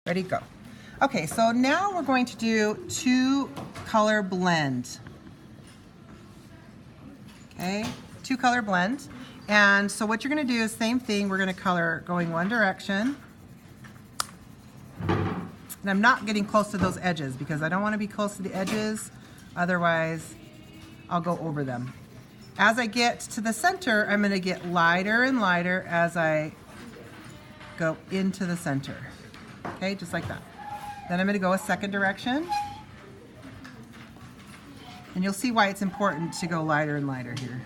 Ready, go. Okay, so now we're going to do 2-color blend. Okay, 2-color blend. And so what you're going to do is same thing. We're going to color going one direction. And I'm not getting close to those edges because I don't want to be close to the edges. Otherwise, I'll go over them. As I get to the center, I'm going to get lighter and lighter as I go into the center. Okay, just like that. Then I'm going to go a second direction. And you'll see why it's important to go lighter and lighter here.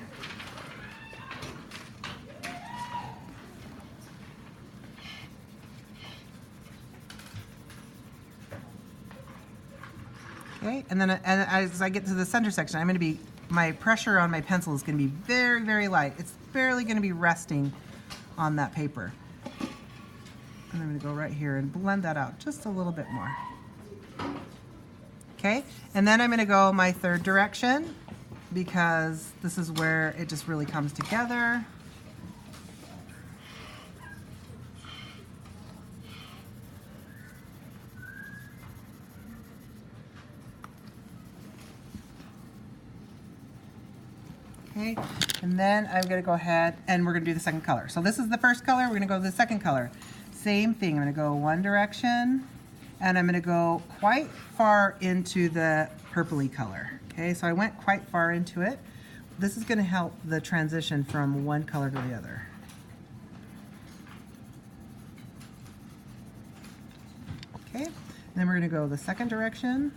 Okay, and then as I get to the center section, I'm going to be, my pressure on my pencil is going to be very, very light. It's barely going to be resting on that paper. And I'm going to go right here and blend that out just a little bit more. Okay, and then I'm going to go my third direction because this is where it just really comes together. Okay, and then I'm going to go ahead and we're going to do the second color. So this is the first color, we're going to go to the second color. Same thing, I'm going to go one direction and I'm going to go quite far into the purpley color. Okay, so I went quite far into it. This is going to help the transition from one color to the other. Okay, then we're going to go the second direction.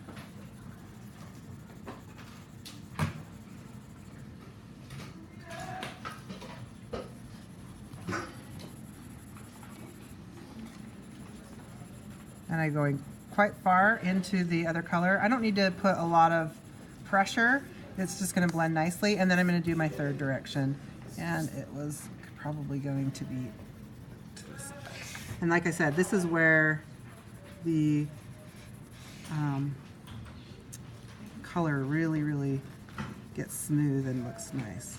And I'm going quite far into the other color. I don't need to put a lot of pressure. It's just going to blend nicely. And then I'm going to do my third direction. And it was probably going to be to this side. And like I said, this is where the color really, really gets smooth and looks nice.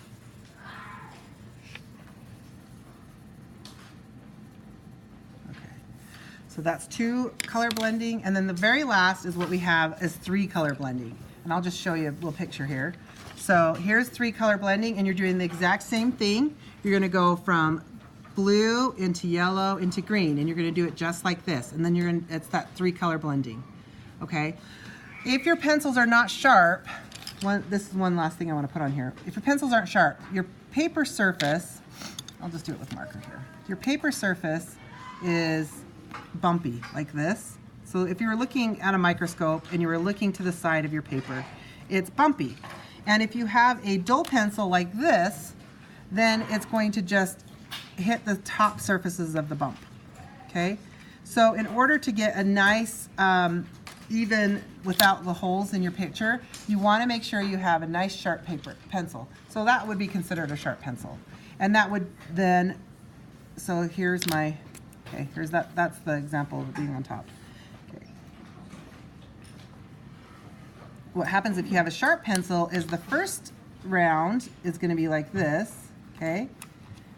So that's 2-color blending, and then the very last is what we have is 3-color blending. And I'll just show you a little picture here. So here's 3-color blending, and you're doing the exact same thing. You're gonna go from blue into yellow into green, and you're gonna do it just like this. And then it's that 3-color blending, okay? If your pencils are not sharp, this is one last thing I wanna put on here. If your pencils aren't sharp, your paper surface, I'll just do it with marker here. Your paper surface is bumpy like this. So if you were looking at a microscope and you were looking to the side of your paper, it's bumpy. And if you have a dull pencil like this, then it's going to just hit the top surfaces of the bump. Okay? So in order to get a nice even without the holes in your picture, you want to make sure you have a nice sharp pencil. So that would be considered a sharp pencil. And that would then, so here's my, okay, here's that's the example of it being on top. Okay. What happens if you have a sharp pencil is the first round is going to be like this, okay?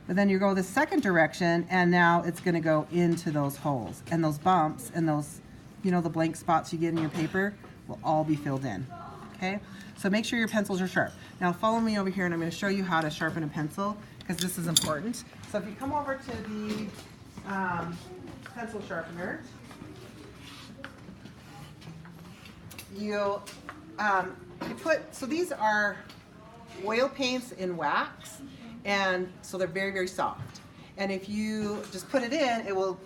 But then you go the second direction and now it's going to go into those holes, and those bumps and those, you know, the blank spots you get in your paper will all be filled in, okay? So make sure your pencils are sharp. Now follow me over here and I'm going to show you how to sharpen a pencil because this is important. So if you come over to the pencil sharpener, you put, so these are oil paints in wax, and so they're very, very soft. And if you just put it in, it will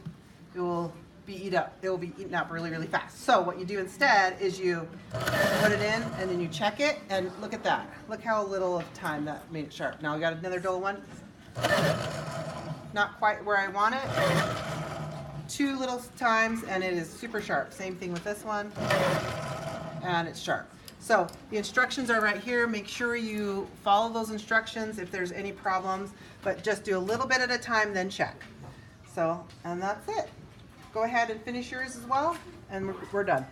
be eaten up really, really fast. So what you do instead is you put it in and then you check it, and look at that. Look how little of time that made it sharp. Now we got another dull one. Not quite where I want it. 2 little times and it is super sharp. Same thing with this one, and it's sharp. So the instructions are right here. Make sure you follow those instructions if there's any problems, but just do a little bit at a time, then check. So, and that's it. Go ahead and finish yours as well, and we're done.